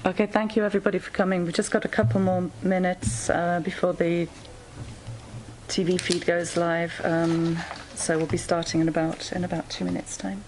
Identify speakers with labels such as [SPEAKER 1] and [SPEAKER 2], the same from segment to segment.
[SPEAKER 1] Okay, thank you everybody for coming. We've just got a couple more minutes before the TV feed goes live, so we'll be starting in about 2 minutes' time.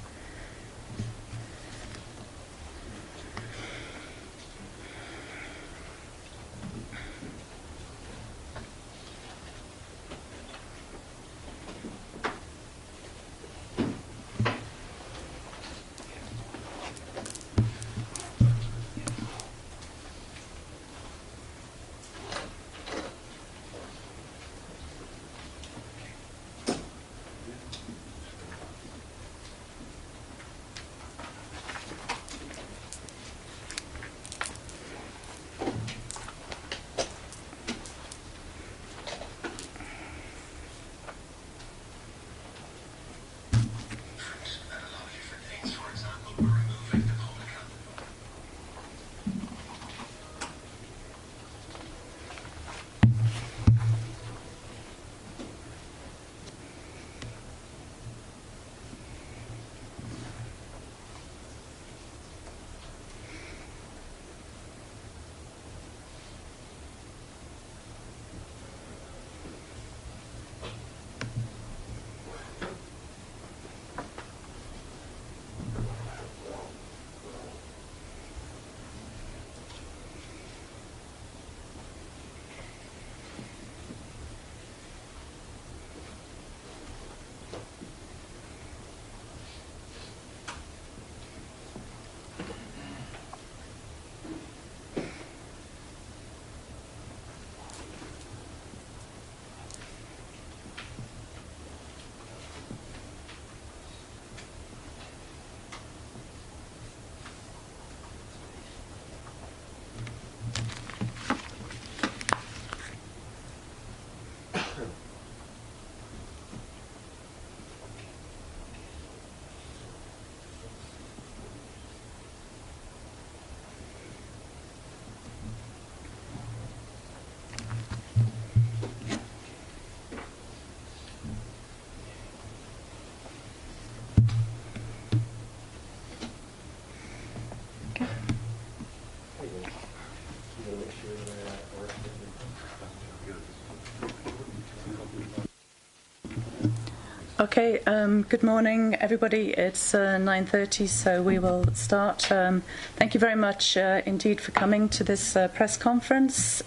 [SPEAKER 1] Okay, good morning, everybody. It's 9:30, so we will start. Thank you very much indeed for coming to this press conference.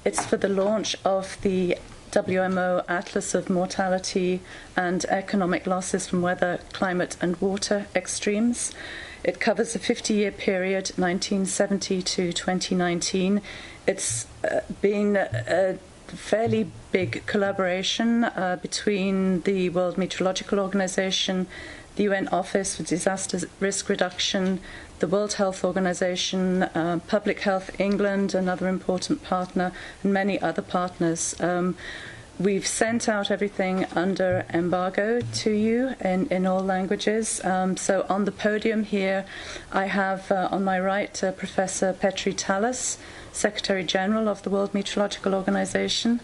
[SPEAKER 1] It's for the launch of the WMO Atlas of Mortality and Economic Losses from Weather, Climate and Water Extremes. It covers a 50-year period, 1970 to 2019. It's been fairly big collaboration between the World Meteorological Organization, the UN Office for Disaster Risk Reduction, the World Health Organization, Public Health England, another important partner, and many other partners. We've sent out everything under embargo to you in all languages. So on the podium here, I have on my right Professor Petteri Taalas, Secretary General of the World Meteorological Organization.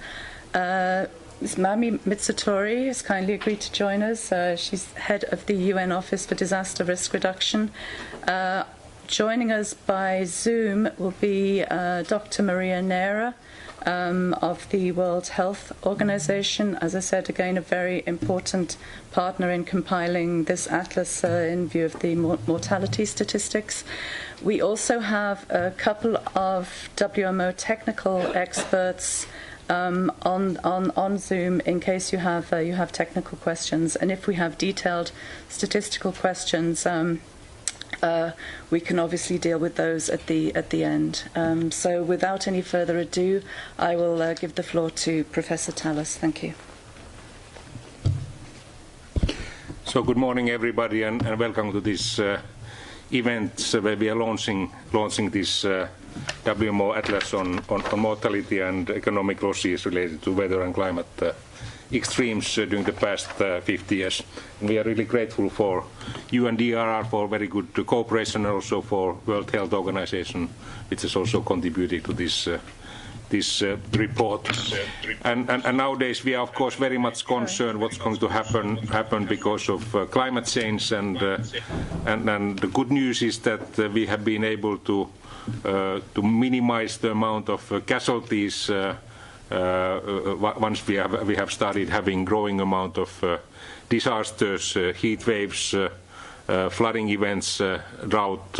[SPEAKER 1] Mami Mizutori has kindly agreed to join us. She's head of the UN Office for Disaster Risk Reduction. Joining us by Zoom will be Dr. Maria Neira, of the World Health Organization. As I said, again, a very important partner in compiling this atlas in view of the mortality statistics. We also have a couple of WMO technical experts on Zoom in case you have technical questions, and if we have detailed statistical questions, we can obviously deal with those at the end. So without any further ado, I will give the floor to Professor Taalas. Thank you.
[SPEAKER 2] So good morning, everybody, and welcome to this event where we are launching this WMO Atlas on mortality and economic losses related to weather and climate extremes during the past 50 years. And we are really grateful for UNDRR for very good cooperation, and also for World Health Organization, which has also contributed to this report. And nowadays we are of course very much concerned what's going to happen because of climate change, and the good news is that we have been able to minimize the amount of casualties once we have started having growing amount of disasters, heat waves, flooding events, drought,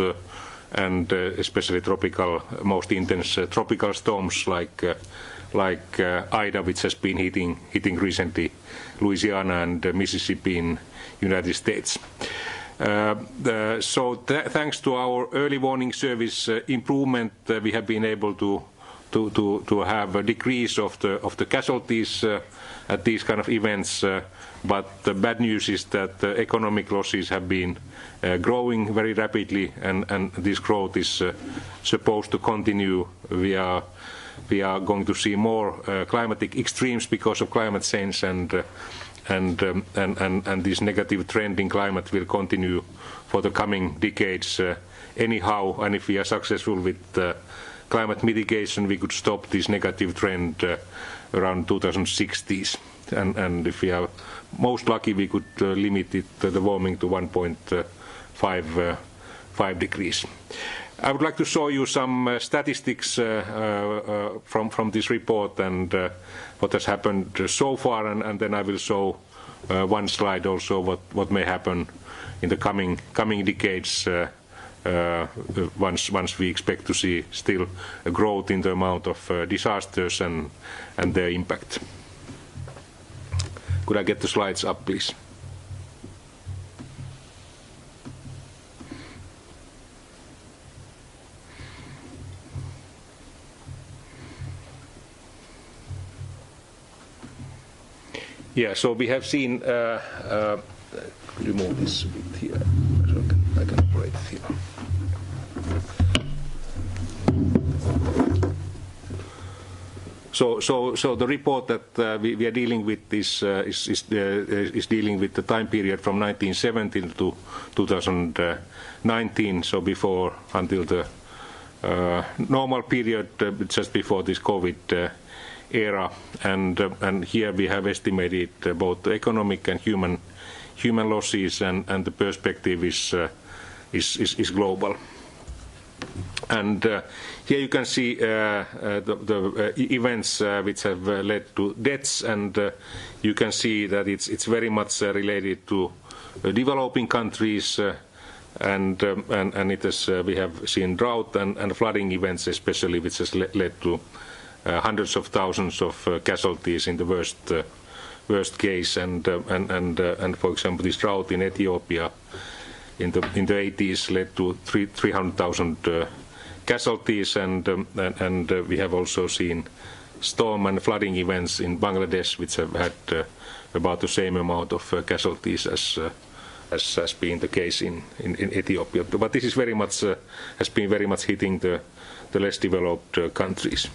[SPEAKER 2] and especially most intense tropical storms like Ida, which has been hitting recently Louisiana and Mississippi in United States. So thanks to our early warning service improvement, we have been able to have a decrease of the casualties at these kind of events, but the bad news is that the economic losses have been growing very rapidly, and this growth is supposed to continue. We are going to see more climatic extremes because of climate change, and this negative trend in climate will continue for the coming decades anyhow. And if we are successful with climate mitigation, we could stop this negative trend around 2060s. And if we are most lucky, we could limit the warming to 1.5 degrees. I would like to show you some statistics from this report and what has happened so far, and then I will show one slide also what may happen in the coming decades once we expect to see still a growth in the amount of disasters and their impact. Could I get the slides up, please? Yeah, so we have seen, could you move this a bit here, so I can operate it here. So the report that we are dealing with is dealing with the time period from 1917 to 2019, so until the normal period just before this COVID era, and here we have estimated both the economic and human losses, and the perspective is global. And here you can see the events which have led to deaths, and you can see that it's very much related to developing countries, and it is we have seen drought and flooding events especially, which has led to hundreds of thousands of casualties in the worst case, and for example this drought in Ethiopia in the 80s led to 300,000 casualties, and we have also seen storm and flooding events in Bangladesh, which have had about the same amount of casualties as has been the case in Ethiopia. But this is very much has been very much hitting the less developed countries.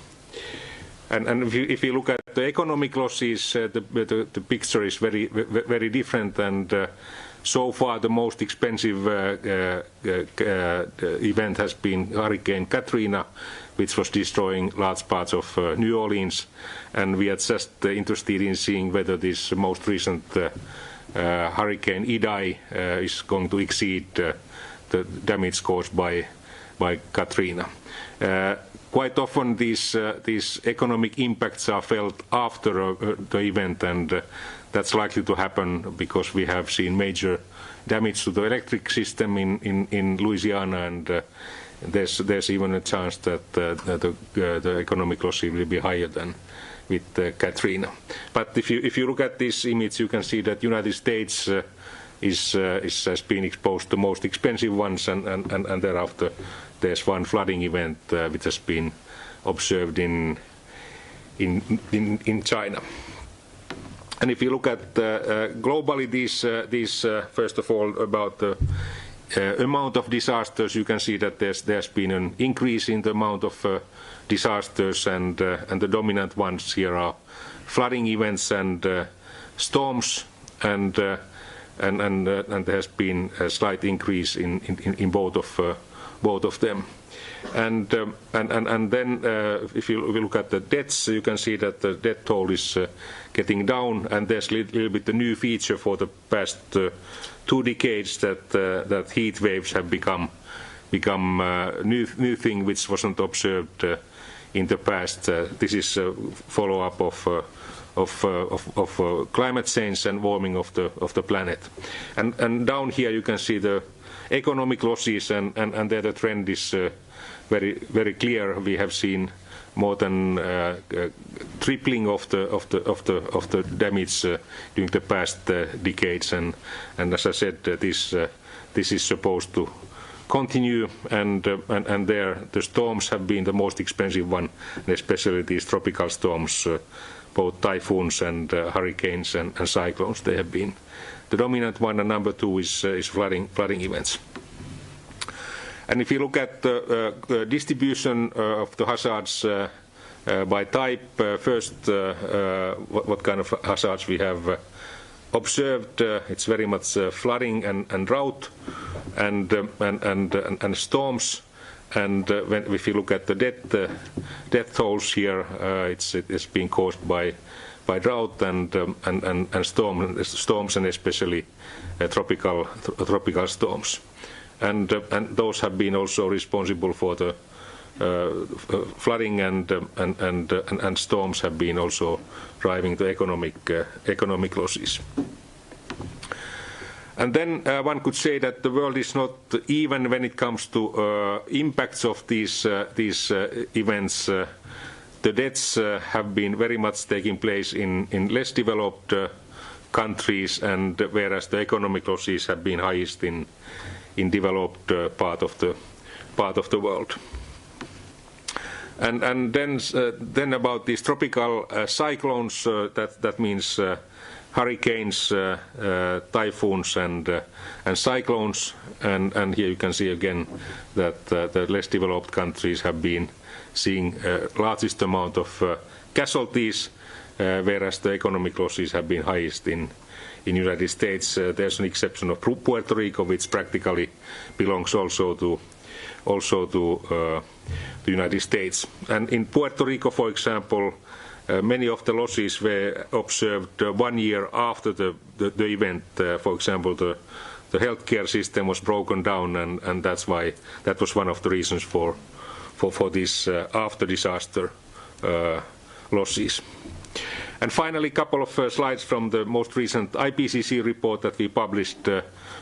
[SPEAKER 2] And if you look at the economic losses, the picture is very different. And so far, the most expensive event has been Hurricane Katrina, which was destroying large parts of New Orleans. And we are just interested in seeing whether this most recent Hurricane Idai is going to exceed the damage caused by Katrina. Quite often these economic impacts are felt after the event, and that's likely to happen because we have seen major damage to the electric system in Louisiana, and there's even a chance that the economic loss will be higher than with Katrina. But if you look at this image, you can see that United States has been exposed to the most expensive ones, and thereafter there's one flooding event which has been observed in China. And if you look at globally these first of all about the amount of disasters, you can see that there's been an increase in the amount of disasters, and the dominant ones here are flooding events and storms, and there has been a slight increase in both of them. And then if you look at the deaths, you can see that the death toll is getting down, and there's a little bit a new feature for the past 2 decades that heat waves have become new thing which wasn't observed in the past. This is a follow-up of climate change and warming of the planet. And down here you can see the economic losses, and there the trend is very clear. We have seen more than tripling of the damage during the past decades, and as I said, this is supposed to continue, and there the storms have been the most expensive one, and especially these tropical storms, both typhoons and hurricanes and cyclones. They have been the dominant one, and number 2 is flooding events. And if you look at the distribution of the hazards by type, first what kind of hazards we have observed, it's very much flooding and drought and storms. And if you look at the death tolls here, it's being caused by drought and storms, and especially tropical storms. And those have been also responsible for the flooding, and storms have been also driving the economic losses. And then one could say that the world is not even when it comes to impacts of these events. The deaths have been very much taking place in less developed countries, and whereas the economic losses have been highest in developed part of the world. And then about these tropical cyclones, that means hurricanes, typhoons, and cyclones. And here you can see again that the less developed countries have been seeing largest amount of casualties, whereas the economic losses have been highest in United States. There's an exception of Puerto Rico, which practically belongs also to the United States. And in Puerto Rico, for example, many of the losses were observed 1 year after the event. For example, the healthcare system was broken down, and that's why that was one of the reasons for this after disaster losses. And finally, a couple of slides from the most recent IPCC report that we published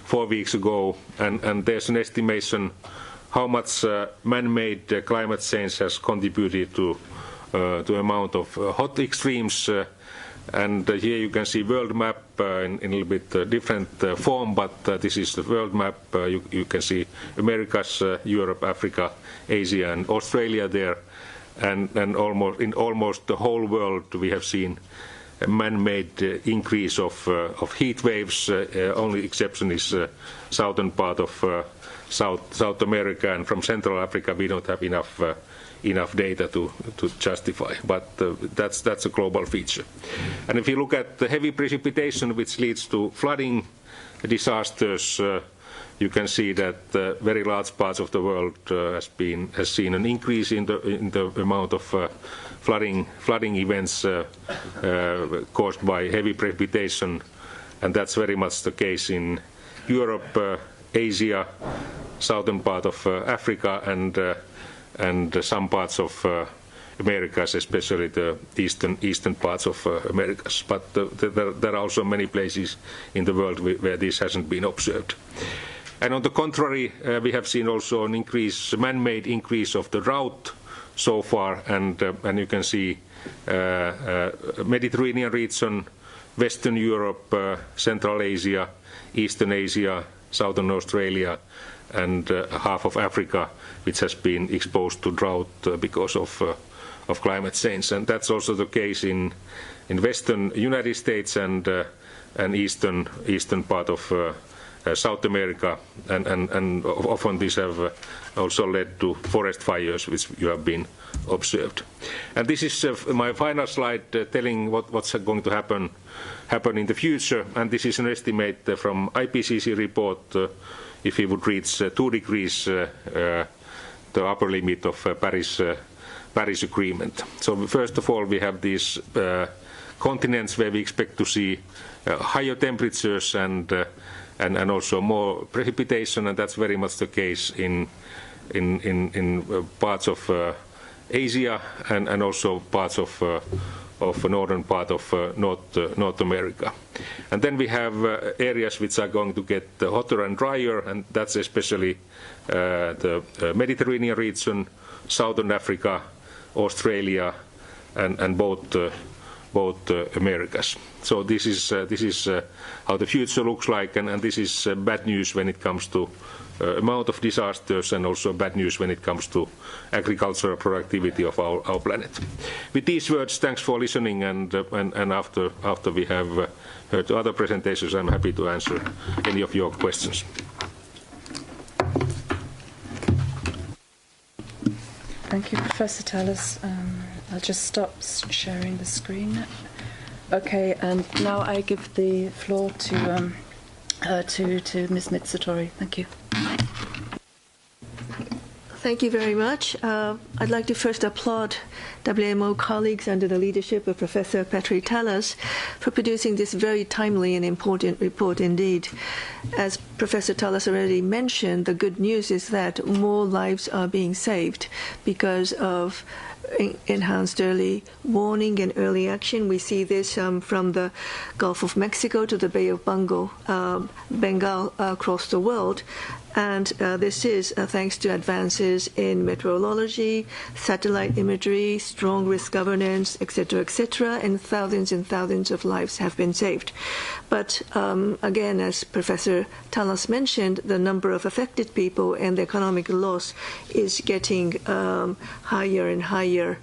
[SPEAKER 2] 4 weeks ago, and there's an estimation how much man-made climate change has contributed to the amount of hot extremes. And here you can see world map in a little bit different form, but this is the world map. You can see Americas, Europe, Africa, Asia, and Australia there. and almost the whole world we have seen a man-made increase of heat waves. Only exception is southern part of South America, and from Central Africa we don't have enough data to justify, but that's a global feature. And if you look at the heavy precipitation which leads to flooding disasters, you can see that very large parts of the world has seen an increase in the amount of flooding events caused by heavy precipitation, and that's very much the case in Europe, Asia, southern part of Africa, and some parts of Americas, especially the eastern parts of Americas. But there are also many places in the world where this hasn't been observed. And on the contrary, we have seen also an increase, man-made increase of the drought so far, and you can see Mediterranean region, Western Europe, Central Asia, Eastern Asia, Southern Australia, and half of Africa, which has been exposed to drought because of climate change. And that's also the case in Western United States and eastern part of South America, and often these have also led to forest fires, which you have been observed. And this is my final slide telling what's going to happen in the future, and this is an estimate from IPCC report. If we would reach 2 degrees, the upper limit of Paris Agreement. So first of all, we have these continents where we expect to see higher temperatures and also more precipitation, and that's very much the case in parts of Asia and also parts of northern part of North America. And then we have areas which are going to get hotter and drier, and that's especially the Mediterranean region, Southern Africa, Australia, and both Americas. So this is how the future looks like, and this is bad news when it comes to amount of disasters, and also bad news when it comes to agricultural productivity of our planet. With these words, thanks for listening, and after we have heard other presentations, I'm happy to answer any of your questions.
[SPEAKER 1] Thank you, Professor Taalas. I'll just stop sharing the screen. Okay, and now I give the floor to Ms. Mizutori. Thank you.
[SPEAKER 3] Thank you very much. I'd like to first applaud WMO colleagues under the leadership of Professor Petteri Taalas for producing this very timely and important report indeed. As Professor Taalas already mentioned, the good news is that more lives are being saved because of enhanced early warning and early action. We see this from the Gulf of Mexico to the Bay of Bengal across the world. And this is thanks to advances in meteorology, satellite imagery, strong risk governance, etc., and thousands of lives have been saved. But again, as Professor Taalas mentioned, the number of affected people and the economic loss is getting higher and higher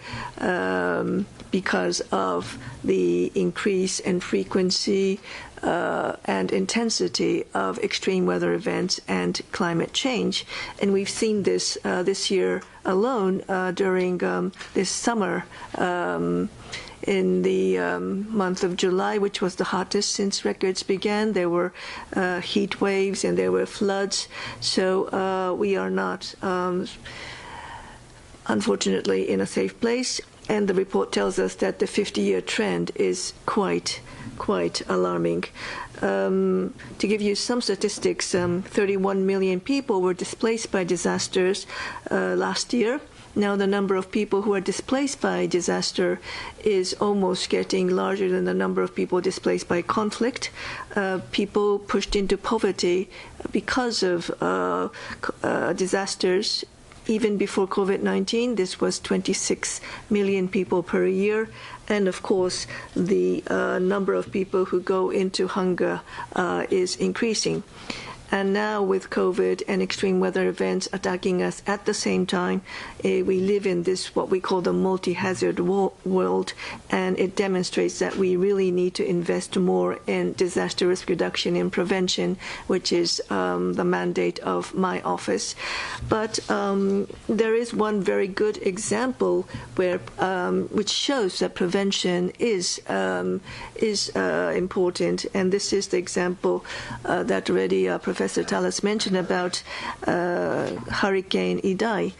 [SPEAKER 3] because of the increase in frequency and intensity of extreme weather events and climate change. And we've seen this this year alone during this summer. In the month of July, which was the hottest since records began, there were heat waves and there were floods. So we are not, unfortunately, in a safe place. And the report tells us that the 50-year trend is quite alarming. To give you some statistics, 31 million people were displaced by disasters last year. Now the number of people who are displaced by disaster is almost getting larger than the number of people displaced by conflict. People pushed into poverty because of disasters. Even before COVID-19, this was 26 million people per year. And of course, the number of people who go into hunger is increasing. And now with COVID and extreme weather events attacking us at the same time, we live in this what we call the multi-hazard world, and it demonstrates that we really need to invest more in disaster risk reduction and prevention, which is the mandate of my office. But there is one very good example where which shows that prevention is important, and this is the example that already Professor Taalas mentioned about Hurricane Idai.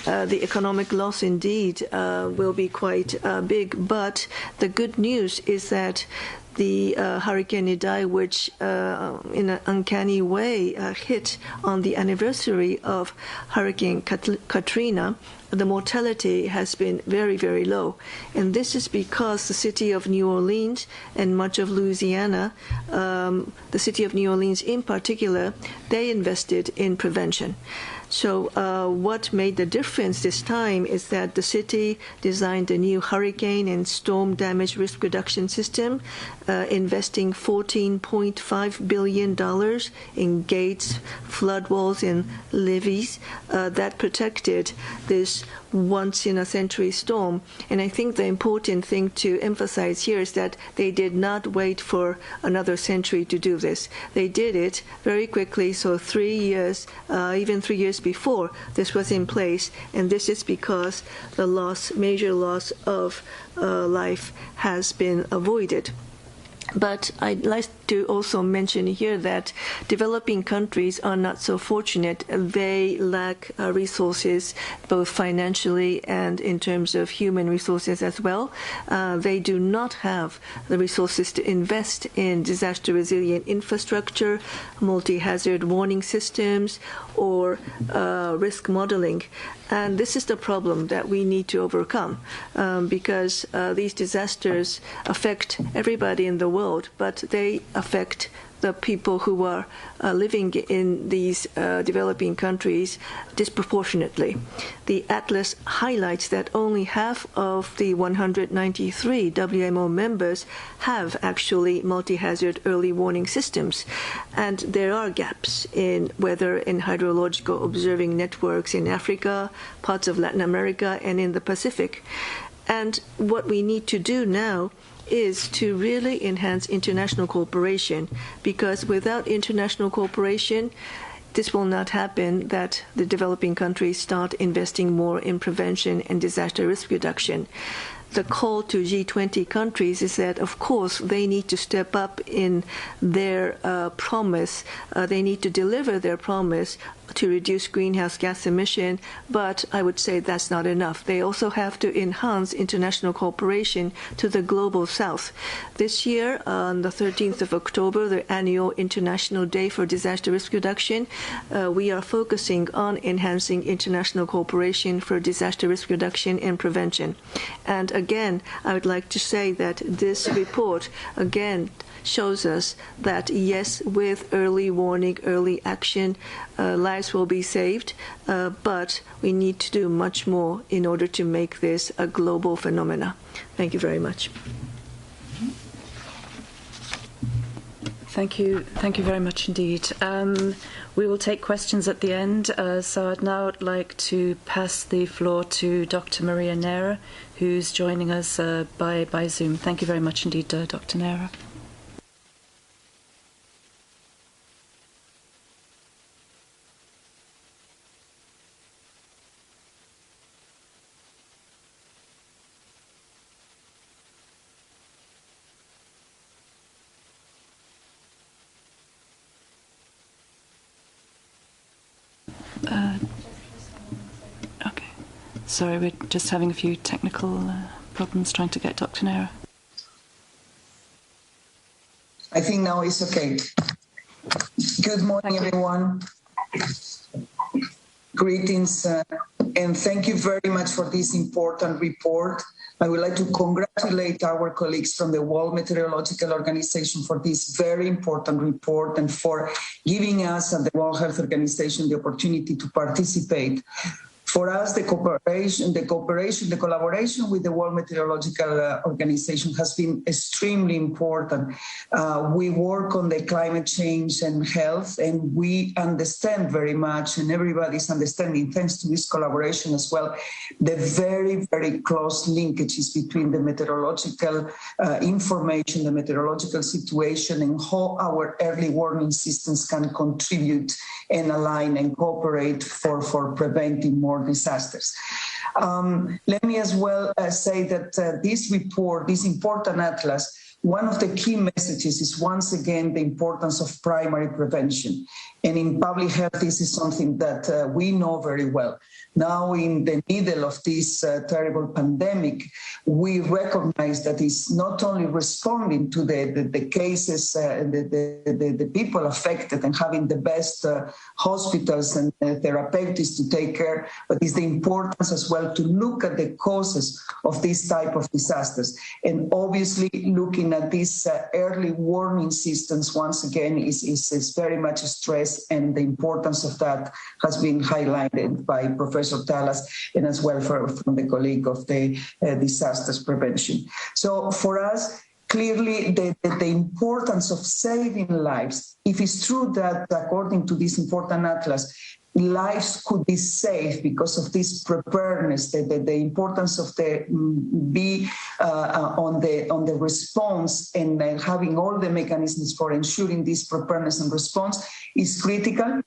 [SPEAKER 3] The economic loss indeed will be quite big, but the good news is that the Hurricane Idai, which in an uncanny way hit on the anniversary of Hurricane Katrina, the mortality has been very, very low. And this is because the city of New Orleans and much of Louisiana, the city of New Orleans in particular, they invested in prevention. So what made the difference this time is that the city designed a new hurricane and storm damage risk reduction system, investing $14.5 billion in gates, flood walls, and levees that protected this once-in-a-century storm. And I think the important thing to emphasize here is that they did not wait for another century to do this. They did it very quickly, so 3 years, even 3 years before this was in place, and this is because the major loss of life has been avoided. But I'd like to also mention here that developing countries are not so fortunate. They lack resources, both financially and in terms of human resources as well. They do not have the resources to invest in disaster-resilient infrastructure, multi-hazard warning systems, or risk modeling. And this is the problem that we need to overcome, because these disasters affect everybody in the world, but they affect the people who are living in these developing countries disproportionately. The Atlas highlights that only half of the 193 WMO members have actually multi-hazard early warning systems. And there are gaps in weather and hydrological observing networks in Africa, parts of Latin America, and in the Pacific. And what we need to do now is to really enhance international cooperation, because without international cooperation, this will not happen, that the developing countries start investing more in prevention and disaster risk reduction. The call to G20 countries is that, of course, they need to step up in their promise. They need to deliver their promise to reduce greenhouse gas emission, but I would say that's not enough. They also have to enhance international cooperation to the global south. This year, on the 13th of October, the annual International Day for Disaster Risk Reduction, we are focusing on enhancing international cooperation for disaster risk reduction and prevention. And again, I would like to say that this report, again, shows us that, yes, with early warning, early action, lives will be saved, but we need to do much more in order to make this a global phenomena. Thank you very much.
[SPEAKER 1] Thank you very much indeed. We will take questions at the end, so I'd now like to pass the floor to Dr. Maria Neira, who's joining us by Zoom. Thank you very much indeed, Dr. Neira. Okay. Sorry, we're just having a few technical problems trying to get Dr. Neira.
[SPEAKER 4] I think now it's okay. Good morning, everyone. Greetings, and thank you very much for this important report. I would like to congratulate our colleagues from the World Meteorological Organization for this very important report and for giving us at the World Health Organization the opportunity to participate. For us, the collaboration with the World Meteorological Organization has been extremely important. We work on the climate change and health, and we understand very much, and everybody's understanding, thanks to this collaboration as well, the very, very close linkages between the meteorological information, the meteorological situation, and how our early warning systems can contribute and align and cooperate for preventing more disasters. Let me as well say that this report, this important atlas, one of the key messages is once again the importance of primary prevention. And in public health, this is something that we know very well. Now, in the middle of this terrible pandemic, we recognize that it's not only responding to the cases, the people affected and having the best hospitals and therapeutics to take care, but it's the importance as well to look at the causes of this type of disasters. And obviously, looking at these early warning systems, once again, is very much stressed, and the importance of that has been highlighted by Professor Taalas and as well from the colleague of the disasters prevention. So for us, clearly the importance of saving lives, if it's true that according to this important atlas, lives could be saved because of this preparedness, the importance of on the response and having all the mechanisms for ensuring this preparedness and response is critical.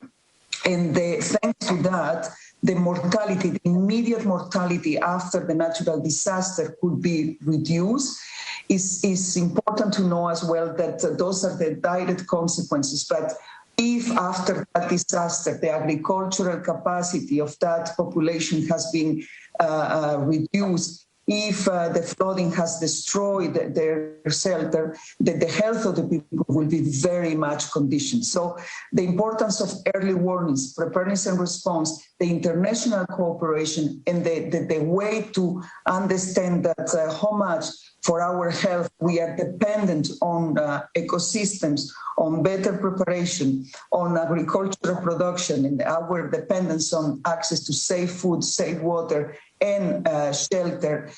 [SPEAKER 4] And thanks to that, the mortality, the immediate mortality after the natural disaster could be reduced. It's important to know as well that those are the direct consequences. But if after that disaster, the agricultural capacity of that population has been reduced, if the flooding has destroyed their shelter, the health of the people will be very much conditioned. So the importance of early warnings, preparedness and response, the international cooperation, and the way to understand that how much for our health we are dependent on ecosystems, on better preparation, on agricultural production, and our dependence on access to safe food, safe water, and shelter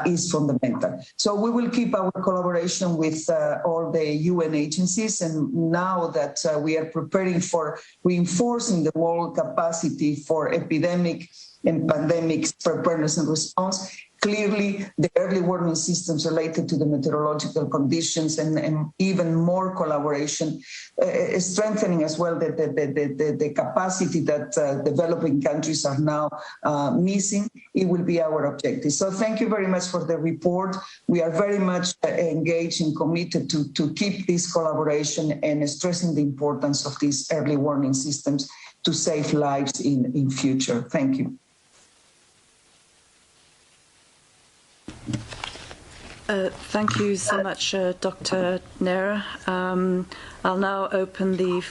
[SPEAKER 4] is fundamental. So we will keep our collaboration with all the UN agencies, and now that we are preparing for reinforcing the world capacity for epidemic and pandemic preparedness and response, clearly the early warning systems related to the meteorological conditions and even more collaboration, strengthening as well the capacity that developing countries are now missing, it will be our objective. So thank you very much for the report. We are very much engaged and committed to keep this collaboration and stressing the importance of these early warning systems to save lives in future. Thank you.
[SPEAKER 1] Thank you so much, Dr. Neira. I'll now open the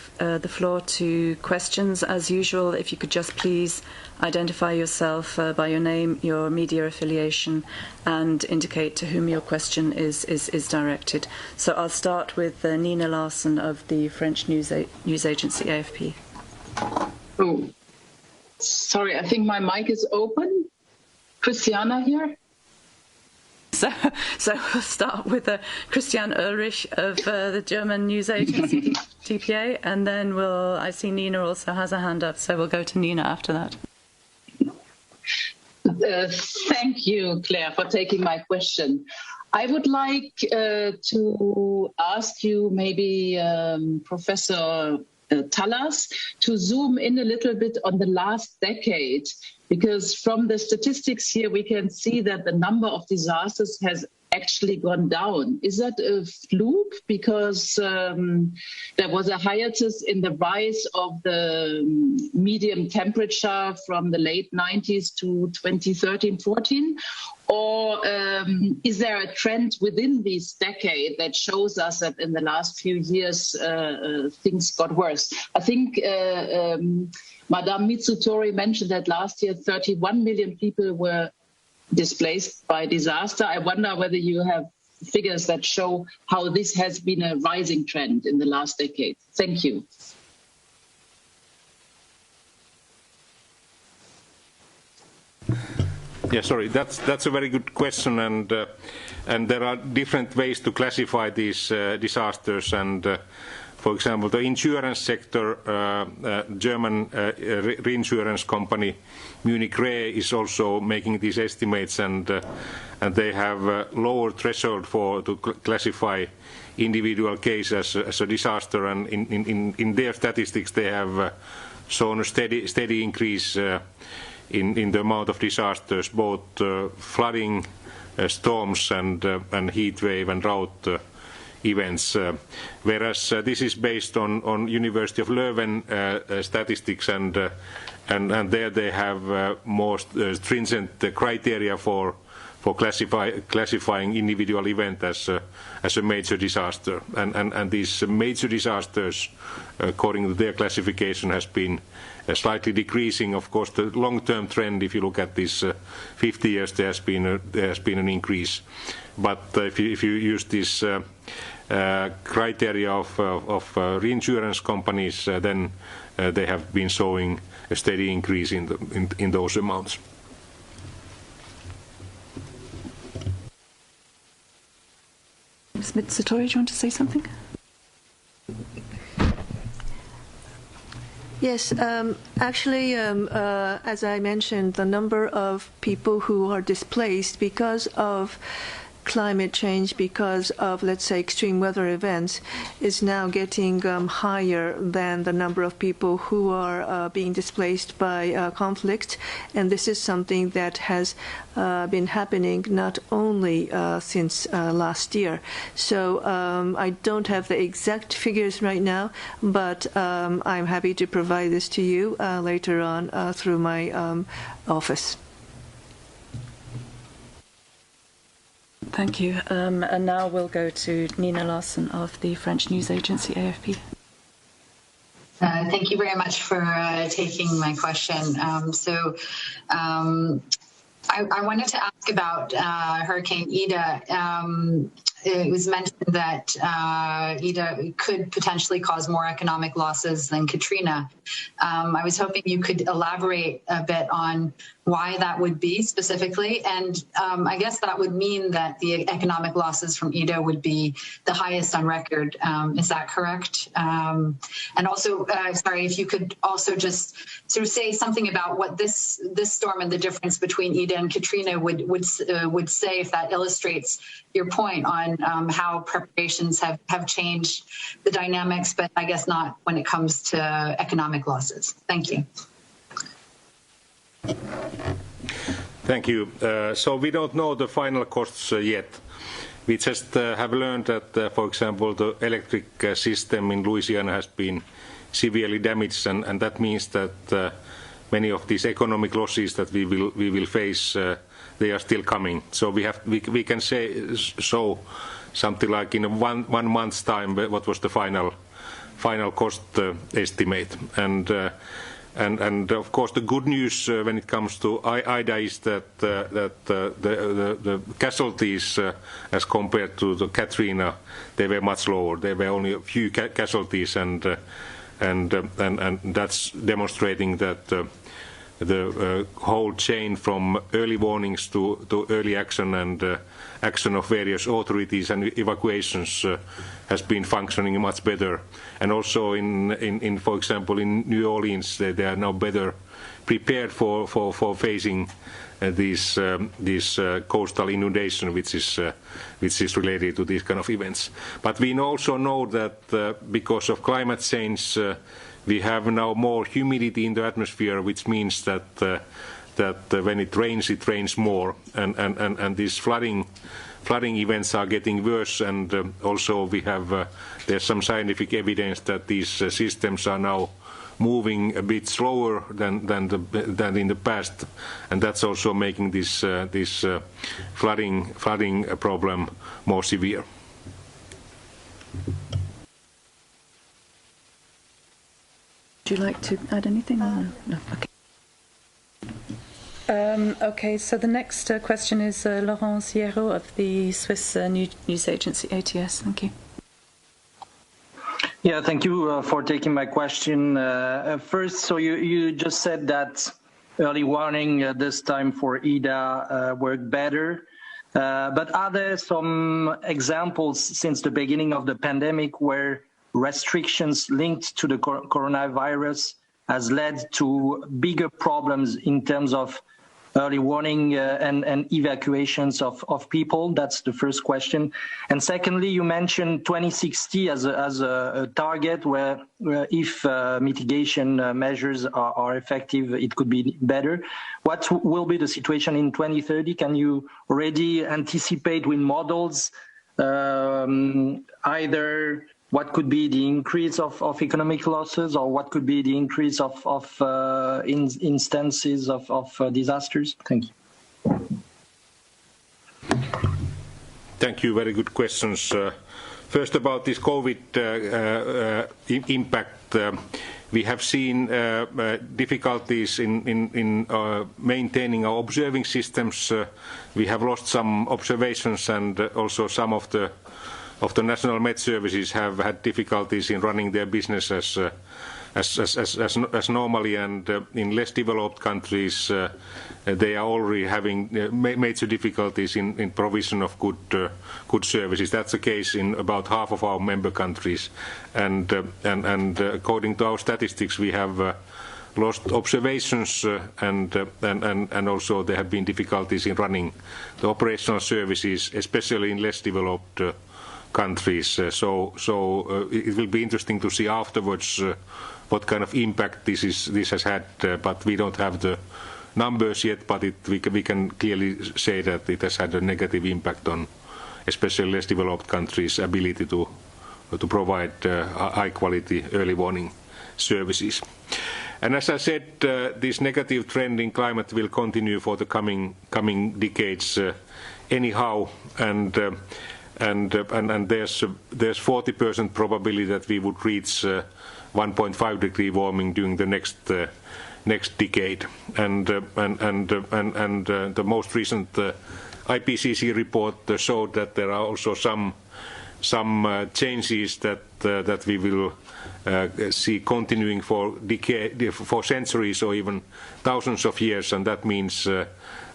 [SPEAKER 1] floor to questions. As usual, if you could just please identify yourself by your name, your media affiliation, and indicate to whom your question is directed. So I'll start with Nina Larson of the French news agency AFP.
[SPEAKER 5] Oh, sorry, I think my mic is open. Christiana here.
[SPEAKER 1] So we'll start with Christian Ulrich of the German news agency DPA, and then I see Nina also has a hand up, so we'll go to Nina after that.
[SPEAKER 5] Thank you, Claire, for taking my question. I would like to ask you, maybe Professor Taalas, to zoom in a little bit on the last decade, because from the statistics here we can see that the number of disasters has actually gone down. Is that a fluke? Because there was a hiatus in the rise of the medium temperature from the late 90s to 2013-14? Or is there a trend within this decade that shows us that in the last few years things got worse? I think Madame Mizutori mentioned that last year 31 million people were displaced by disaster. I wonder whether you have figures that show how this has been a rising trend in the last decade. Thank you.
[SPEAKER 2] Yeah, sorry, that's a very good question, and there are different ways to classify these disasters. And for example, the insurance sector, German reinsurance company Munich Re is also making these estimates, and they have a lower threshold to classify individual cases as a disaster, and in their statistics they have shown a steady increase in the amount of disasters, both flooding, storms, and heat wave and drought events. Whereas this is based on University of Leuven statistics, and there they have more stringent criteria for classifying individual event as a major disaster, and these major disasters, according to their classification, has been slightly decreasing. Of course, the long-term trend, if you look at this 50 years, there has been an increase. But if you use this criteria of reinsurance companies, then they have been showing a steady increase in those amounts.
[SPEAKER 1] Ms. Mizutori, do you want to say something?
[SPEAKER 3] Yes, actually, as I mentioned, the number of people who are displaced because of climate change, because of, let's say, extreme weather events, is now getting higher than the number of people who are being displaced by conflict. And this is something that has been happening not only since last year. So I don't have the exact figures right now, but I'm happy to provide this to you later on through my office.
[SPEAKER 1] Thank you. And now we'll go to Nina Larsen of the French news agency AFP.
[SPEAKER 6] Thank you very much for taking my question. I wanted to ask about Hurricane Ida. It was mentioned that Ida could potentially cause more economic losses than Katrina. I was hoping you could elaborate a bit on why that would be specifically, and I guess that would mean that the economic losses from Ida would be the highest on record. Is that correct? And also, sorry, if you could also just sort of say something about what this storm and the difference between Ida and Katrina would say, if that illustrates your point on how preparations have changed the dynamics, but I guess not when it comes to economic losses. Thank you.
[SPEAKER 2] Thank you. So we don't know the final costs yet. We just have learned that, for example, the electric system in Louisiana has been severely damaged, and that means that many of these economic losses that we will face, they are still coming. So we can show something like in one month's time what was the final cost estimate. And of course the good news when it comes to Ida is that the casualties as compared to the Katrina, they were much lower. There were only a few casualties, and that's demonstrating that the whole chain from early warnings to early action and action of various authorities and evacuations has been functioning much better. And also in for example in New Orleans, they are now better prepared for facing these coastal inundation, which is related to these kind of events. But we also know that because of climate change, we have now more humidity in the atmosphere, which means that when it rains more, and these flooding events are getting worse, and also we have there's some scientific evidence that these systems are now moving a bit slower than in the past, and that's also making this flooding problem more severe.
[SPEAKER 1] Would you like to add anything? No. Okay. Okay, so the next question is Laurence Hierro of the Swiss news agency ATS. Thank you.
[SPEAKER 7] Yeah, thank you for taking my question. First, so you just said that early warning this time for IDA worked better. But are there some examples since the beginning of the pandemic where restrictions linked to the coronavirus has led to bigger problems in terms of early warning and evacuations of people? That's the first question. And secondly, you mentioned 2060 as a target where if mitigation measures are effective, it could be better. What will be the situation in 2030? Can you already anticipate with models either what could be the increase of economic losses, or what could be the increase of instances of disasters? Thank you.
[SPEAKER 2] Thank you. Very good questions. First, about this COVID impact, we have seen difficulties in maintaining our observing systems. We have lost some observations, and also some of the national Met services have had difficulties in running their business as normally, and in less developed countries they are already having major difficulties in provision of good services. That's the case in about half of our member countries, and according to our statistics, we have lost observations, and also there have been difficulties in running the operational services, especially in less developed countries. So it will be interesting to see afterwards what kind of impact this has had, but we don't have the numbers yet, but we can clearly say that it has had a negative impact on especially less developed countries' ability to provide high quality early warning services. And as I said, this negative trend in climate will continue for the coming decades anyhow, and there's 40% probability that we would reach 1.5 degree warming during the next decade, and the most recent IPCC report showed that there are also some changes that we will see continuing for centuries or even thousands of years, and that means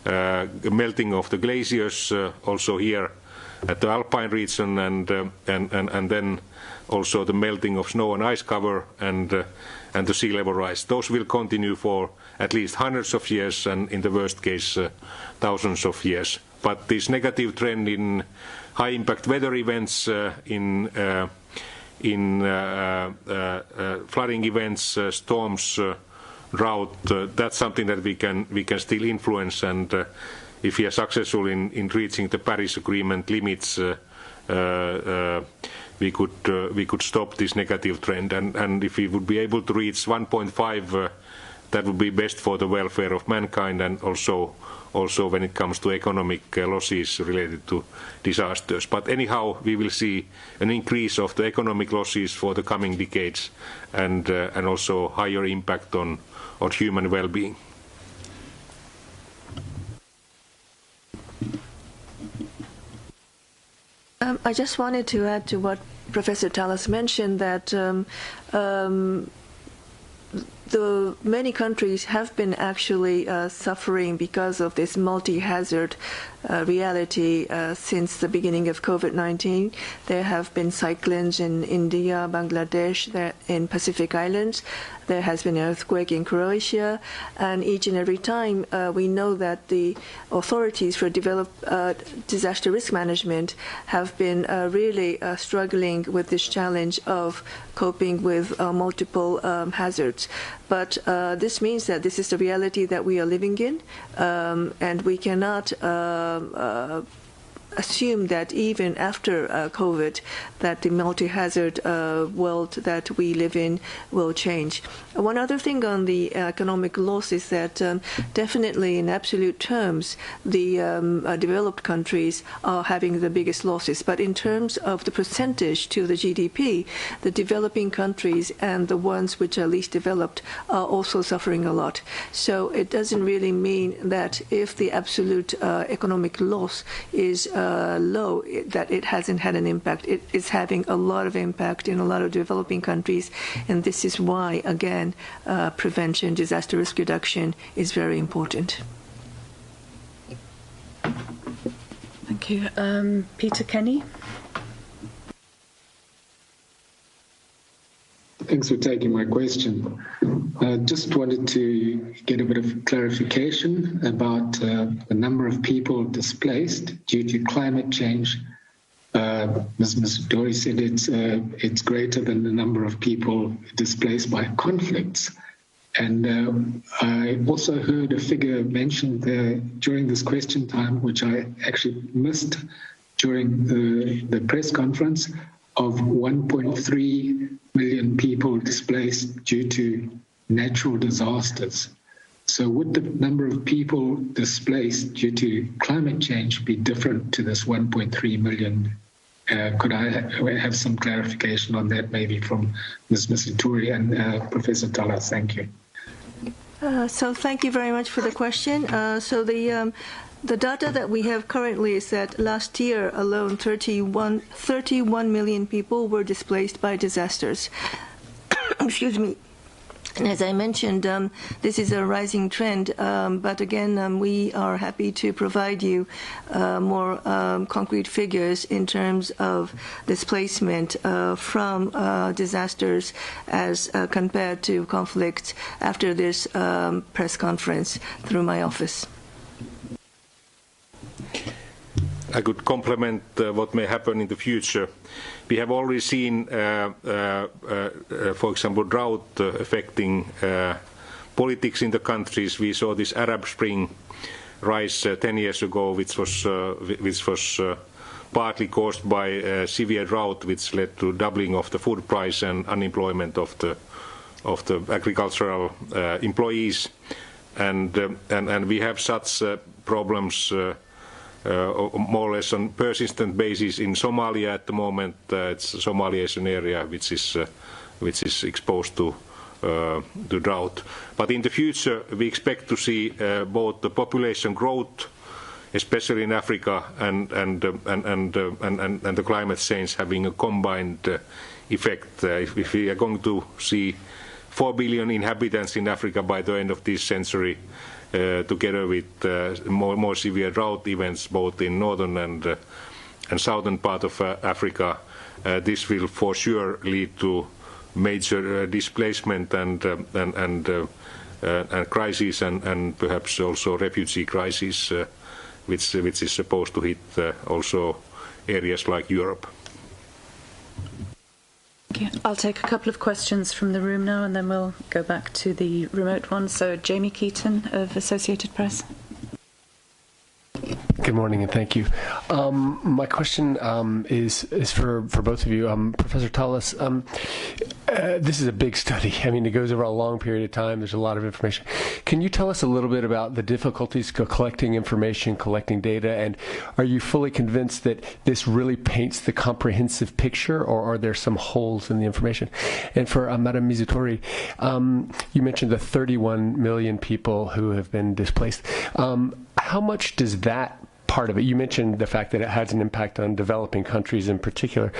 [SPEAKER 2] melting of the glaciers also here at the Alpine region, and then also the melting of snow and ice cover, and the sea level rise. Those will continue for at least hundreds of years, and in the worst case thousands of years. But this negative trend in high impact weather events, in flooding events, storms, drought, that's something that we can still influence, and if we are successful in reaching the Paris Agreement limits, we could stop this negative trend, and if we would be able to reach 1.5, that would be best for the welfare of mankind, and also when it comes to economic losses related to disasters. But anyhow, we will see an increase of the economic losses for the coming decades, and also higher impact on human well-being.
[SPEAKER 3] I just wanted to add to what Professor Taalas mentioned, that many countries have been actually suffering because of this multi-hazard reality since the beginning of COVID-19. There have been cyclones in India, Bangladesh, in Pacific Islands. There has been an earthquake in Croatia, and each and every time we know that the authorities for disaster risk management have been really struggling with this challenge of coping with multiple hazards. But this means that this is the reality that we are living in, and we cannot assume that even after COVID, that the multi-hazard world that we live in will change. One other thing on the economic loss is that definitely in absolute terms, the developed countries are having the biggest losses. But in terms of the percentage to the GDP, the developing countries and the ones which are least developed are also suffering a lot. So it doesn't really mean that if the absolute economic loss is low, that it hasn't had an impact. It is having a lot of impact in a lot of developing countries, and this is why, again, prevention, disaster risk reduction is very important.
[SPEAKER 1] Thank you. Peter Kenny.
[SPEAKER 8] Thanks for taking my question. Just wanted to get a bit of clarification about the number of people displaced due to climate change. Ms. Mizutori said it's greater than the number of people displaced by conflicts. And I also heard a figure mentioned there during this question time, which I actually missed during the press conference, of 1.3 million people displaced due to natural disasters. So would the number of people displaced due to climate change be different to this 1.3 million? Could I have some clarification on that, maybe from Ms. Mizutori and Professor Taalas? Thank you.
[SPEAKER 3] So thank you very much for the question. So the data that we have currently is that last year alone, 31 million people were displaced by disasters. Excuse me. And as I mentioned, this is a rising trend, but again, we are happy to provide you more concrete figures in terms of displacement from disasters as compared to conflicts after this press conference through my office.
[SPEAKER 2] I could complement what may happen in the future. We have already seen, for example, drought affecting politics in the countries. We saw this Arab Spring rise 10 years ago, which was partly caused by severe drought, which led to doubling of the food price and unemployment of the agricultural employees, and we have such problems. More or less on persistent basis in Somalia at the moment. Somalia is an area which is exposed to drought. But in the future, we expect to see both the population growth, especially in Africa, and the climate change having a combined effect. If we are going to see 4 billion inhabitants in Africa by the end of this century, together with more severe drought events both in northern and southern part of Africa, this will for sure lead to major displacement and crises and perhaps also refugee crisis, which is supposed to hit also areas like Europe.
[SPEAKER 1] I'll take a couple of questions from the room now, and then we'll go back to the remote one. So, Jamie Keaton of Associated Press.
[SPEAKER 9] Good morning, and thank you. My question is for both of you. Professor Taalas, this is a big study. I mean, it goes over a long period of time. There's a lot of information. Can you tell us a little bit about the difficulties collecting information, collecting data, and are you fully convinced that this really paints the comprehensive picture, or are there some holes in the information? And for Madam Mizutori, you mentioned the 31 million people who have been displaced. How much does that part of it, you mentioned the fact that it has an impact on developing countries in particular,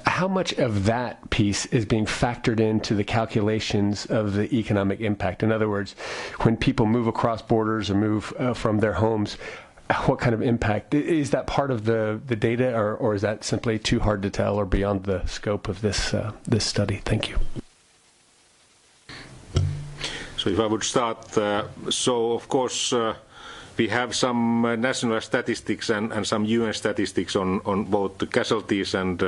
[SPEAKER 9] how much of that piece is being factored into the calculations of the economic impact? In other words, when people move across borders or move from their homes, what kind of impact? Is that part of the data, or is that simply too hard to tell or beyond the scope of this study? Thank you.
[SPEAKER 2] So if I would start, so of course we have some national statistics and some UN statistics on both the casualties and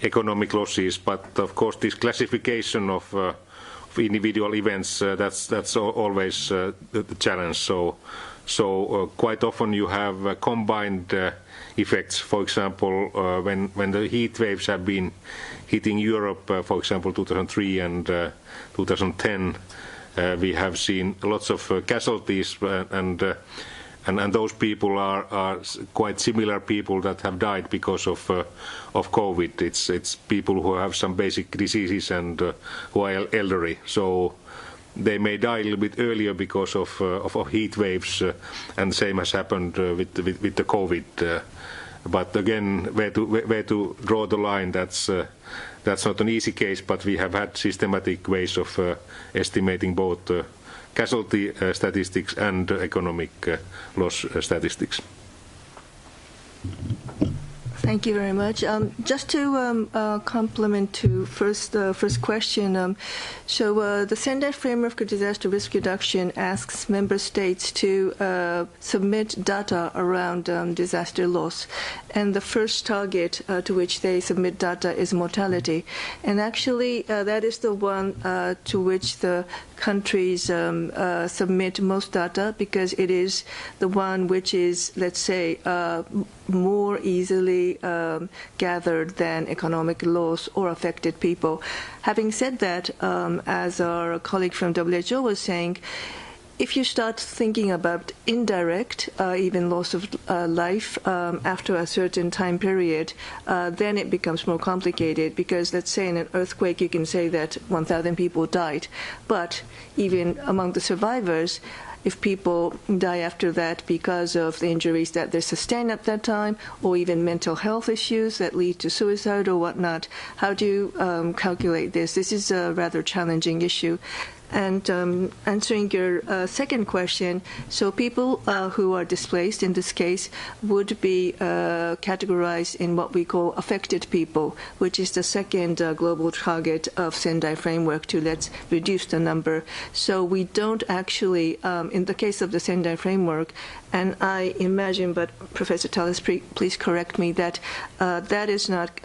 [SPEAKER 2] economic losses, but of course this classification of individual events, that's always the challenge. So quite often you have combined effects. For example, when the heat waves have been hitting Europe, for example 2003 and 2010, we have seen lots of casualties, and those people are quite similar people that have died because of COVID. It's people who have some basic diseases and who are elderly. So they may die a little bit earlier because of heat waves, and the same has happened with the COVID. But again, where to draw the line, that's not an easy case, but we have had systematic ways of estimating both casualty statistics and economic loss statistics.
[SPEAKER 3] Thank you very much. Just to complement to first question, so the Sendai Framework for Disaster Risk Reduction asks member states to submit data around disaster loss, and the first target to which they submit data is mortality, and actually that is the one to which the countries submit most data, because it is the one which is, let's say, more easily gathered than economic loss or affected people. Having said that, as our colleague from WHO was saying, if you start thinking about indirect, even loss of life after a certain time period, then it becomes more complicated, because let's say in an earthquake you can say that 1,000 people died, but even among the survivors, if people die after that because of the injuries that they sustained at that time, or even mental health issues that lead to suicide or whatnot, how do you calculate this? This is a rather challenging issue. And answering your second question, so people who are displaced in this case would be categorized in what we call affected people, which is the second global target of Sendai Framework to let's reduce the number. So we don't actually, in the case of the Sendai Framework, and I imagine, but Professor Taalas, please correct me, that that is not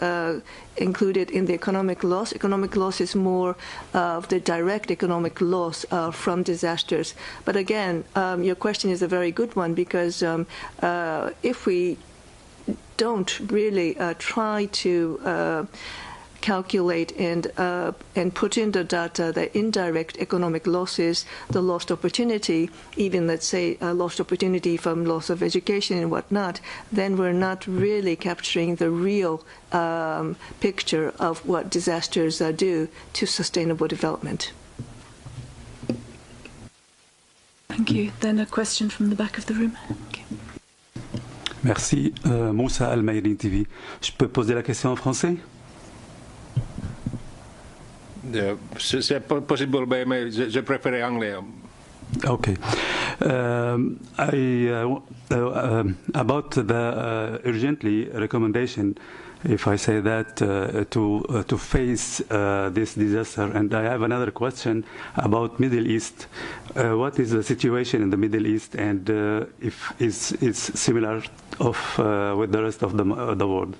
[SPEAKER 3] included in the economic loss. Economic loss is more of the direct economic loss from disasters. But again, your question is a very good one, because if we don't really try to calculate and put in the data the indirect economic losses, the lost opportunity, even let's say a lost opportunity from loss of education and whatnot, then we're not really capturing the real picture of what disasters do to sustainable development.
[SPEAKER 1] Thank you. Then a question from the back of the room. Okay.
[SPEAKER 10] Merci. Moussa Al-Maïri TV. Je peux poser la question en français?
[SPEAKER 2] C'est possible, mais je préfère anglais.
[SPEAKER 10] Okay. About the urgently recommendation, if I say that, to face this disaster, and I have another question about Middle East. What is the situation in the Middle East, and if it's similar with the rest of the world?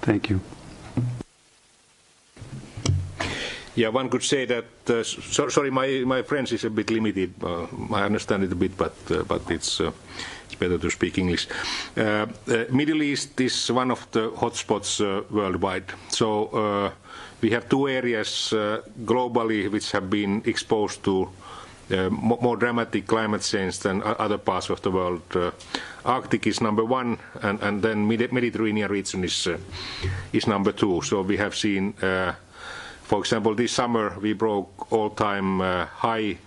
[SPEAKER 10] Thank you.
[SPEAKER 2] Yeah, one could say that. Sorry, my French is a bit limited. I understand it a bit, but it's better to speak English. Middle East is one of the hotspots worldwide. So we have two areas globally which have been exposed to more dramatic climate change than other parts of the world. Arctic is number one, and then Mediterranean region is number two. So we have seen. For example, this summer we broke all-time high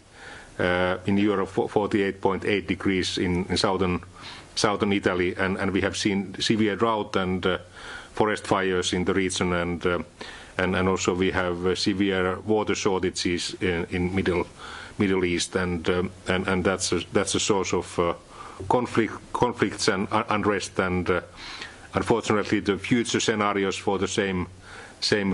[SPEAKER 2] in Europe, 48.8 degrees in southern Italy, and we have seen severe drought and forest fires in the region, and also we have severe water shortages in Middle East, and that's a source of conflicts and unrest, and unfortunately the future scenarios for the same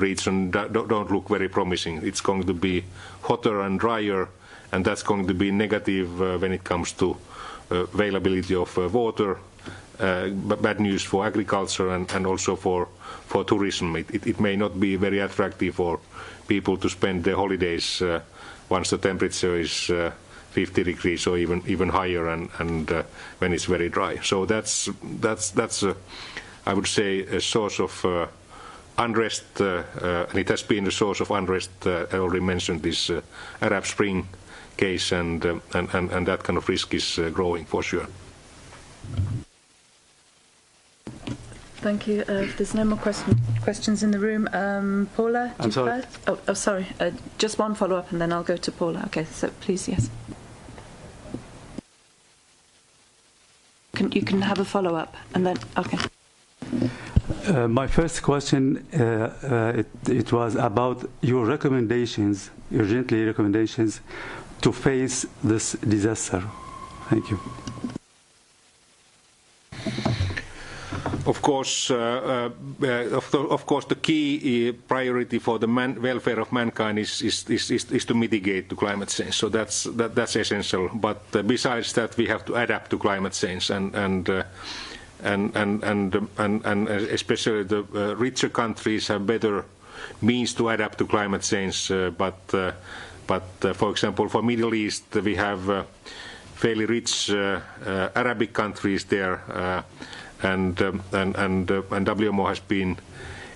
[SPEAKER 2] region don't look very promising. It's going to be hotter and drier, and that's going to be negative when it comes to availability of water, bad news for agriculture and also for tourism. It may not be very attractive for people to spend their holidays once the temperature is 50 degrees or even higher, and when it's very dry. So that's I would say a source of unrest, and it has been a source of unrest. I already mentioned this Arab Spring case, and that kind of risk is growing for sure.
[SPEAKER 1] Thank you. If there's no more questions in the room, Paula?
[SPEAKER 10] I'm sorry.
[SPEAKER 1] Oh, sorry. Just one follow-up, and then I'll go to Paula. Okay, so please, yes. You can have a follow-up, and then, okay.
[SPEAKER 10] My first question, it was about your recommendations, urgently recommendations, to face this disaster. Thank you.
[SPEAKER 2] Of course, the key priority for the welfare of mankind is to mitigate the climate change. So that's essential. But besides that, we have to adapt to climate change, and especially the richer countries have better means to adapt to climate change. But for example, for Middle East, we have fairly rich Arabic countries there. And WMO has been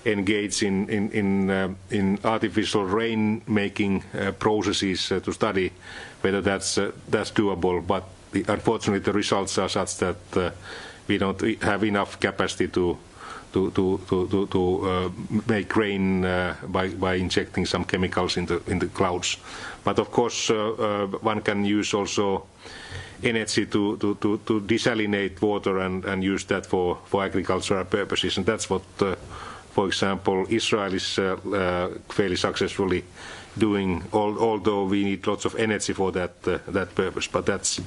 [SPEAKER 2] engaged in artificial rain making processes to study whether that's doable. But unfortunately, the results are such that we don't have enough capacity to make rain by injecting some chemicals in the clouds. But of course, one can use also energy to desalinate water and use that for agricultural purposes, and that's what, for example, Israel is fairly successfully doing. Although we need lots of energy for that purpose, but that's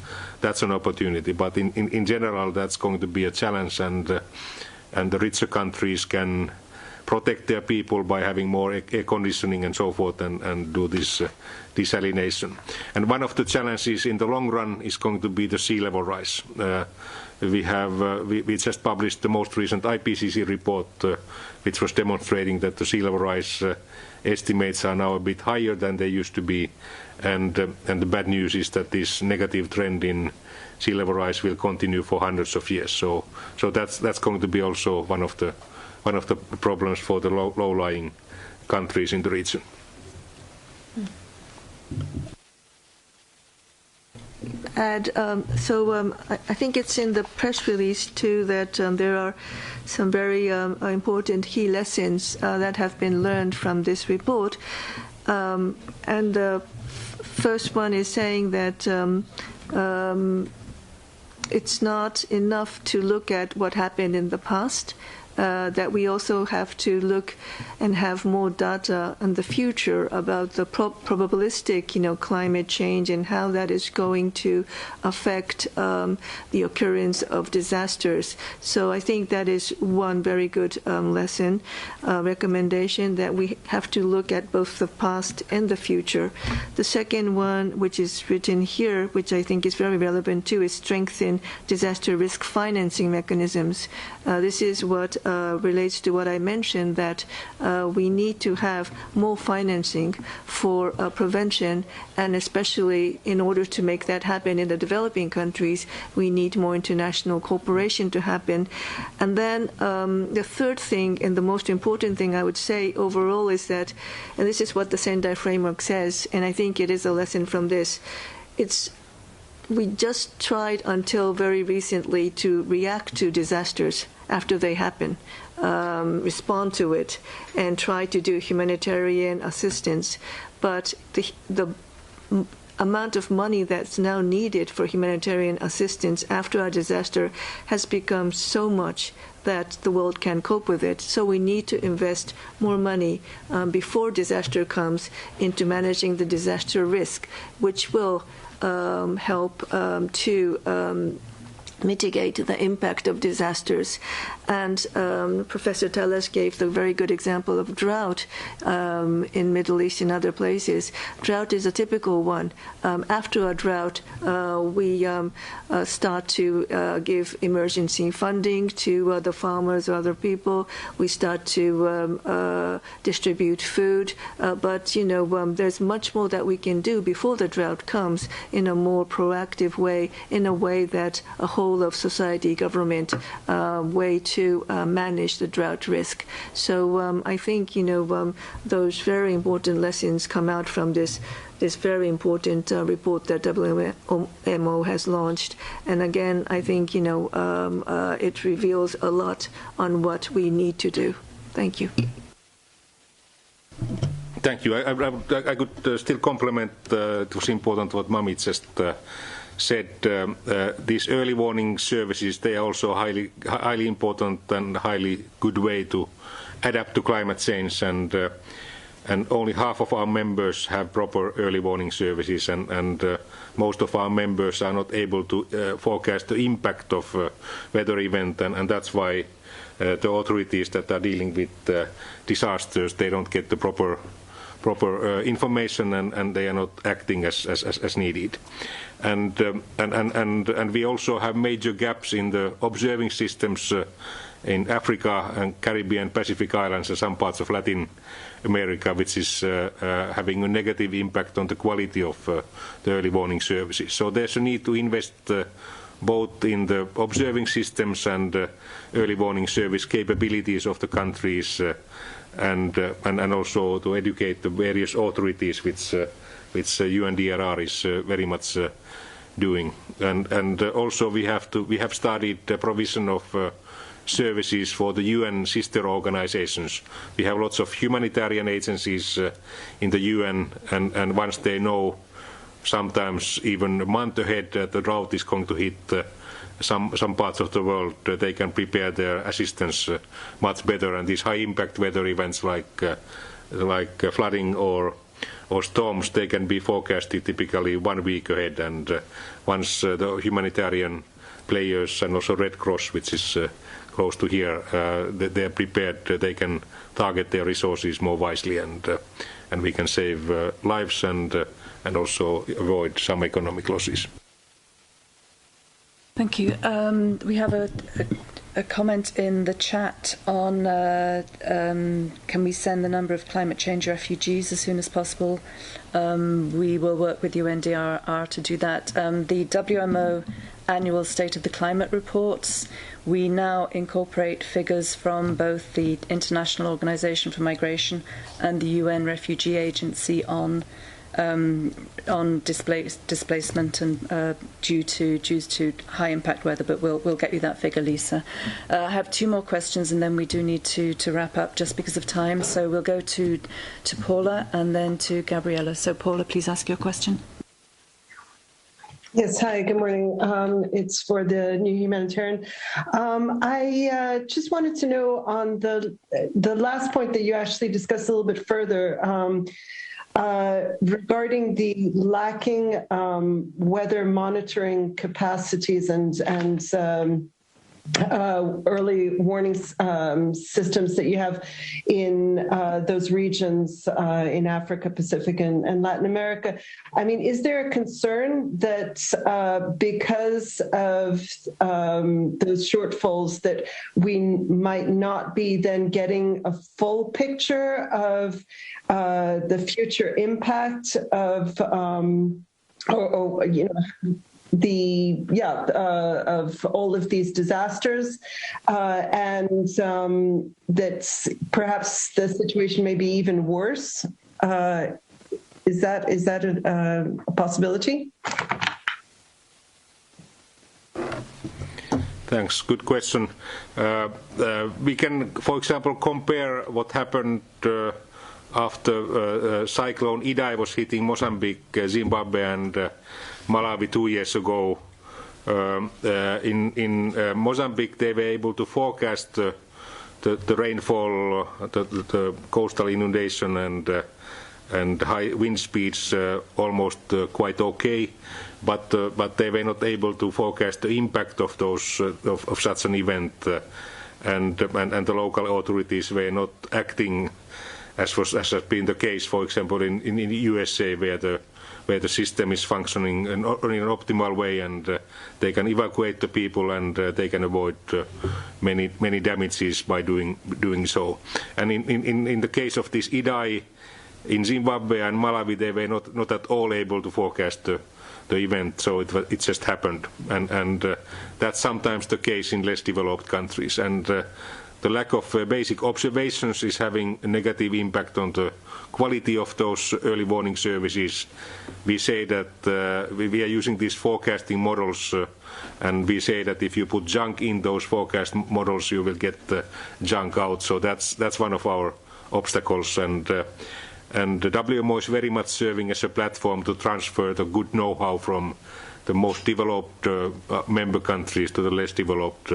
[SPEAKER 2] an opportunity. But in general, that's going to be a challenge, and the richer countries can protect their people by having more air conditioning and so forth, and do this desalination. And one of the challenges in the long run is going to be the sea level rise. We just published the most recent IPCC report, which was demonstrating that the sea level rise estimates are now a bit higher than they used to be, and the bad news is that this negative trend in sea level rise will continue for hundreds of years. So that's going to be also one of the problems for the low-lying countries in the region.
[SPEAKER 3] And I think it's in the press release too that there are some very important key lessons that have been learned from this report. And the first one is saying that it's not enough to look at what happened in the past. That we also have to look and have more data in the future about the probabilistic, climate change and how that is going to affect the occurrence of disasters. So I think that is one very good lesson, recommendation, that we have to look at both the past and the future. The second one, which is written here, which I think is very relevant too, is strengthen disaster risk financing mechanisms. This is what relates to what I mentioned, that we need to have more financing for prevention, and especially in order to make that happen in the developing countries, we need more international cooperation to happen. And then the third thing, and the most important thing I would say overall, is that, and this is what the Sendai framework says, and I think it is a lesson from this, we just tried until very recently to react to disasters after they happen, respond to it, and try to do humanitarian assistance. But the amount of money that's now needed for humanitarian assistance after a disaster has become so much that the world can cope with it. So we need to invest more money before disaster comes into managing the disaster risk, which will help to mitigate the impact of disasters. And Professor Taalas gave the very good example of drought in Middle East and other places. Drought is a typical one. After a drought, we start to give emergency funding to the farmers or other people. We start to distribute food. But, there's much more that we can do before the drought comes in a more proactive way, in a way that a whole of society, government way to manage the drought risk. So I think, those very important lessons come out from this this very important report that WMO has launched. And again, I think, it reveals a lot on what we need to do. Thank you.
[SPEAKER 2] Thank you. I could still complement, it was important what Mami just said. These early warning services, they are also highly important and highly good way to adapt to climate change, and only half of our members have proper early warning services, and most of our members are not able to forecast the impact of weather event, and that's why the authorities that are dealing with disasters, they don't get the proper information, and they are not acting as needed. And we also have major gaps in the observing systems in Africa and Caribbean, Pacific Islands, and some parts of Latin America, which is having a negative impact on the quality of the early warning services. So there's a need to invest both in the observing systems and early warning service capabilities of the countries, and also to educate the various authorities, which UNDRR is very much doing. And also we have started the provision of services for the UN sister organizations. We have lots of humanitarian agencies in the UN, and once they know, sometimes even a month ahead, the drought is going to hit some parts of the world, they can prepare their assistance much better. And these high impact weather events like flooding or storms, they can be forecasted typically 1 week ahead. And once the humanitarian players and also Red Cross, which is close to here, they are prepared, they can target their resources more wisely, and we can save lives and also avoid some economic losses.
[SPEAKER 1] Thank you. We have a comment in the chat on can we send the number of climate change refugees as soon as possible? We will work with UNDRR to do that. The WMO annual State of the Climate reports, we now incorporate figures from both the International Organization for Migration and the UN Refugee Agency on displacement and due to high impact weather, but we'll get you that figure, Lisa. I have 2 more questions, and then we do need to wrap up just because of time. So we'll go to Paula and then to Gabriella. So Paula, please ask your question.
[SPEAKER 11] Yes, hi, good morning. It's for the New Humanitarian. I just wanted to know on the last point that you actually discussed a little bit further, regarding the lacking weather monitoring capacities and early warning systems that you have in those regions in Africa, Pacific, and Latin America. I mean, is there a concern that because of those shortfalls that we might not be then getting a full picture of the future impact of of all of these disasters, and that perhaps the situation may be even worse? Is that a possibility?
[SPEAKER 2] Thanks. Good question. We can, for example, compare what happened after cyclone Idai was hitting Mozambique, Zimbabwe, and Malawi 2 years ago. In Mozambique, they were able to forecast the rainfall, the coastal inundation, and high wind speeds almost quite okay, but they were not able to forecast the impact of those of such an event, and the local authorities were not acting as has been the case, for example, in the USA, where the system is functioning in an optimal way, and they can evacuate the people, and they can avoid many damages by doing so. And in the case of this Idai in Zimbabwe and Malawi, they were not at all able to forecast the event, so it just happened, and that's sometimes the case in less developed countries. And the lack of basic observations is having a negative impact on the quality of those early warning services. We say that we are using these forecasting models, and we say that if you put junk in those forecast models, you will get junk out. So that's one of our obstacles, and the WMO is very much serving as a platform to transfer the good know-how from the most developed member countries to the less developed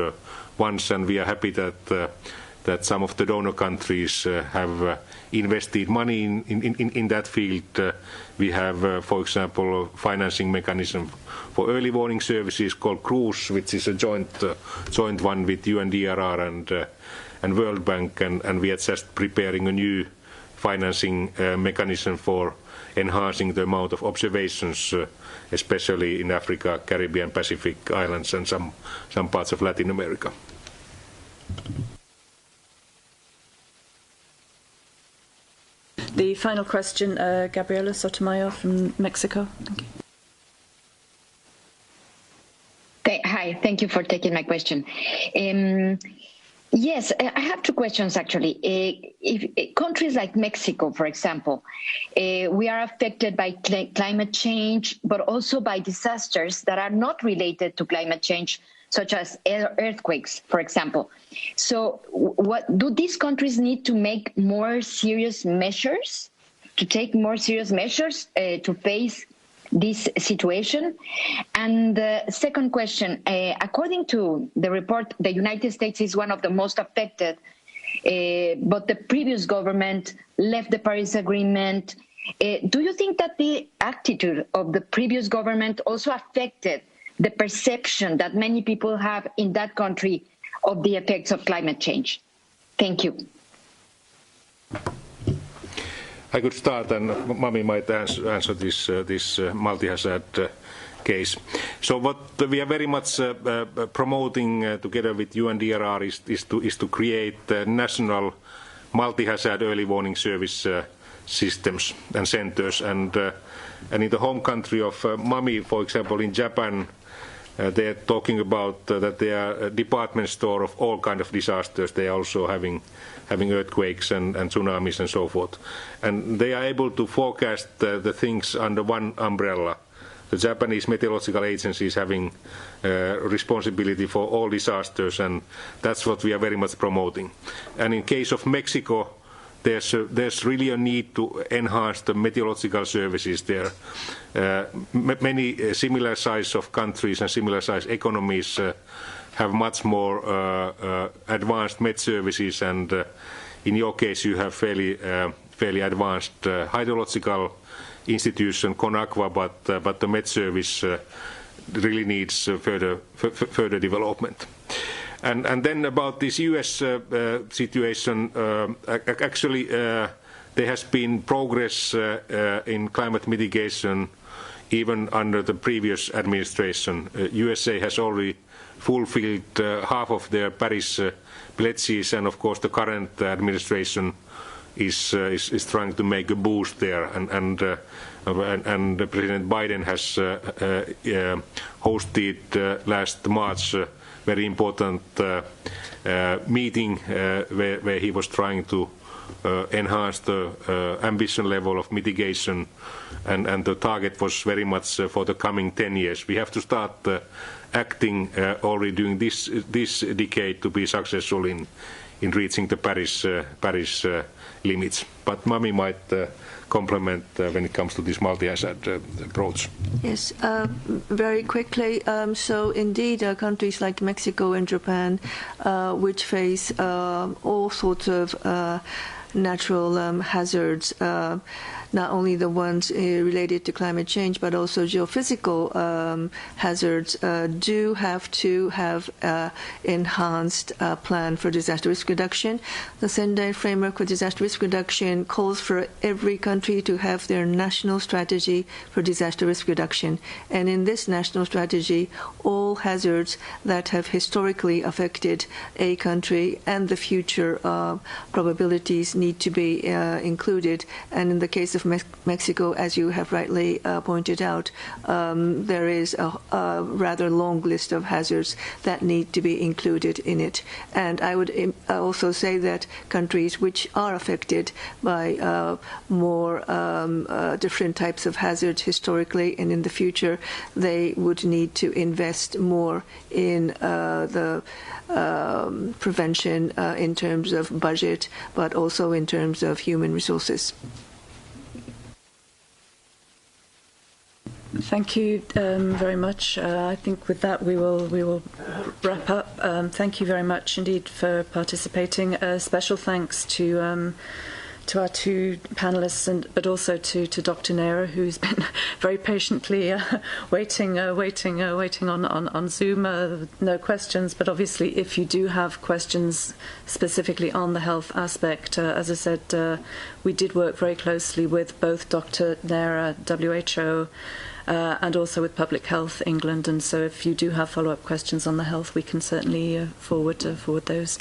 [SPEAKER 2] ones, and we are happy that some of the donor countries have invested money in that field. We have, for example, a financing mechanism for early warning services called CRUISE, which is a joint one with UNDRR and World Bank, and we are just preparing a new financing mechanism for enhancing the amount of observations, especially in Africa, Caribbean, Pacific Islands, and some parts of Latin America.
[SPEAKER 1] The final question, Gabriela Sotomayor from Mexico. Thank you.
[SPEAKER 12] Hi, thank you for taking my question. Yes, I have two questions actually. If countries like Mexico, for example, we are affected by climate change, but also by disasters that are not related to climate change, such as earthquakes, for example. So what do these countries need to make more serious measures, to take more serious measures to face this situation? And the second question, according to the report, the United States is one of the most affected, but the previous government left the Paris Agreement. Do you think that the attitude of the previous government also affected the perception that many people have in that country of the effects of climate change? Thank you.
[SPEAKER 2] I could start, and Mami might answer this multi-hazard case. So what we are very much promoting together with UNDRR is to create national multi-hazard early warning service systems and centers. And in the home country of Mami, for example, in Japan, they are talking about that they are a department store of all kinds of disasters. They are also having earthquakes and tsunamis and so forth. And they are able to forecast the things under one umbrella. The Japanese Meteorological Agency is having responsibility for all disasters, and that's what we are very much promoting. And in case of Mexico, there's really a need to enhance the meteorological services there. Many similar size of countries and similar size economies have much more advanced met services, and in your case you have fairly advanced hydrological institution, CONAGUA, but the met service really needs further development. And then about this US situation, actually there has been progress in climate mitigation even under the previous administration. USA has already fulfilled half of their Paris pledges, and of course the current administration is trying to make a boost there, and President Biden has hosted last March very important meeting where he was trying to enhance the ambition level of mitigation, and the target was very much for the coming 10 years. We have to start acting already during this decade to be successful in reaching the Paris limits. But Mami might complement when it comes to this multi-hazard approach.
[SPEAKER 3] Yes, very quickly. So indeed, countries like Mexico and Japan, which face all sorts of natural hazards, not only the ones related to climate change, but also geophysical hazards, do have to have enhanced plan for disaster risk reduction. The Sendai Framework for Disaster Risk Reduction calls for every country to have their national strategy for disaster risk reduction. And in this national strategy, all hazards that have historically affected a country and the future probabilities need to be included. And in the case of of Mexico, as you have rightly pointed out, there is a rather long list of hazards that need to be included in it. And I would also say that countries which are affected by more different types of hazards historically and in the future, they would need to invest more in the prevention in terms of budget, but also in terms of human resources.
[SPEAKER 1] Thank you very much. I think with that we will wrap up. Thank you very much indeed for participating. Special thanks to our two panelists, but also to Dr. Neira, who's been very patiently waiting on Zoom. No questions, but obviously if you do have questions specifically on the health aspect, as I said, we did work very closely with both Dr. Neira, WHO, and also with Public Health England, and so if you do have follow-up questions on the health, we can certainly forward those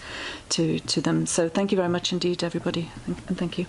[SPEAKER 1] to them. So thank you very much indeed, everybody, and thank you.